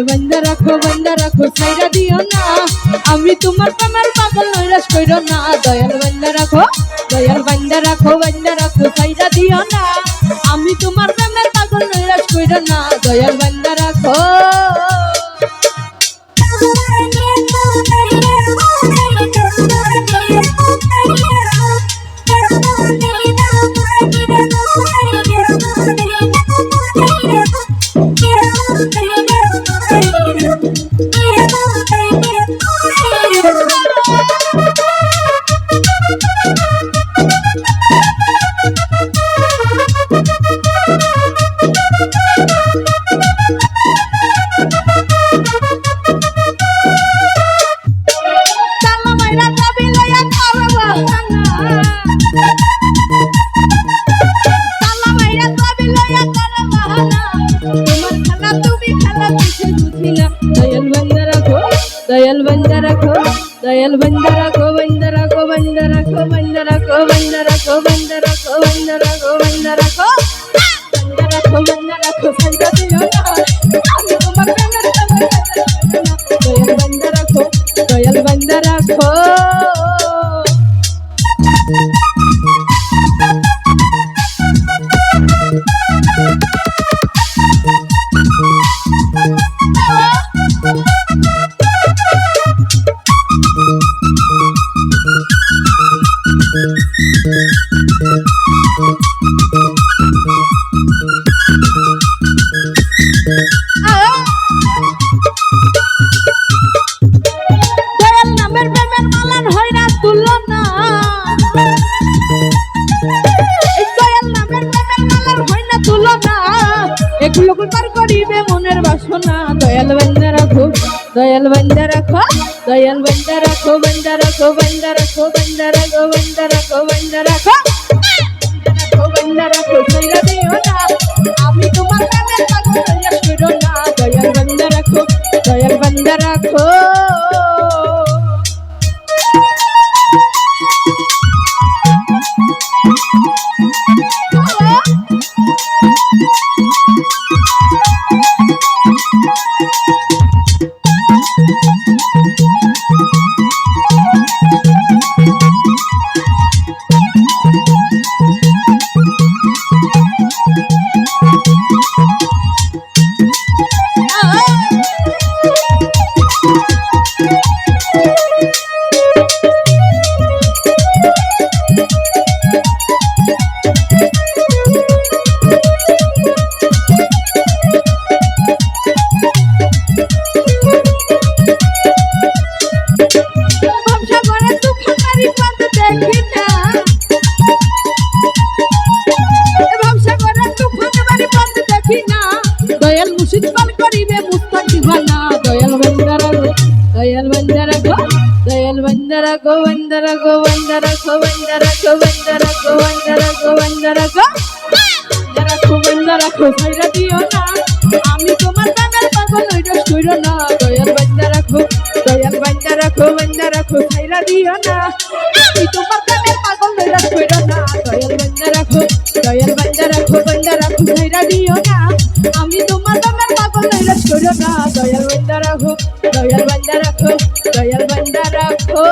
বন্ধ রাখো ছাইরা দিও না, আমি তোমার প্রেমের পাগল নৈরাশ কইরো না। দয়াল বন্ধ রাখো ছাইরা দিও না, আমি তোমার প্রেমের পাগল নৈরাশ কইরো না। দয়াল বন্ধ রাখো দয়াল বন্ধ রাখো দয়াল বন্ধ রাখো বন্ধ রাখো বন্ধ রাখো বন্ধ রাখো বন্ধ রাখো বন্ধ রাখো বন্ধ রাখো বন্ধ রাখো বন্ধ রাখো বন্ধ রাখো ছাইরা দিও না, আমি তোমার প্রেমের পাগল দয়াল বন্ধ রাখো দয়াল বন্ধ রাখো। দয়াল নামের প্রেমের মালান হয় না তুলনা, দয়াল নামের প্রেমের মালান হয় না তুলনা, এগুলো পার করিবে মনের বাসনা। দয়াল বন্ধ রাখো দয়াল বন্ধ রাখো দয়াল বন্ধ রাখো বন্ধ রাখো বন্ধ রাখো বন্ধ রাখো বন্ধ রাখো বন্ধ রাখো বন্ধ রাখো ছাইরা দিও না, আমি তোমার প্রেমের পাগল নৈরাশ কইরো না। দয়াল বন্ধ রাখো দয়াল বন্ধ রাখো। দয়াল মুর্শিদ পাল করিবে মুস্তাক দিবানা। দয়াল বন্ধ রাখো দয়াল বন্ধ রাখো দয়াল বন্ধ রাখো বন্ধ রাখো বন্ধ রাখো বন্ধ রাখো বন্ধ রাখো বন্ধ রাখো বন্ধ রাখো বন্ধ রাখো ছাইরা দিও না, আমি তোমার প্রেমের পাগল নৈরাশ কইরো না। দয়াল বন্ধ রাখো দয়াল বন্ধ রাখো বন্ধ রাখো ছাইরা দিও না, আমি তোমার প্রেমের পাগল নৈরাশ কইরো না। দয়াল বন্ধ রাখো দয়াল বন্ধ রাখো বন্ধ রাখো ছাইরা দিও না, আমি তোমার প্রেমের পাগল নৈরাশ কইরো না। দয়াল বন্ধ রাখো দয়াল বন্ধ রাখো দয়াল বন্ধ রাখো।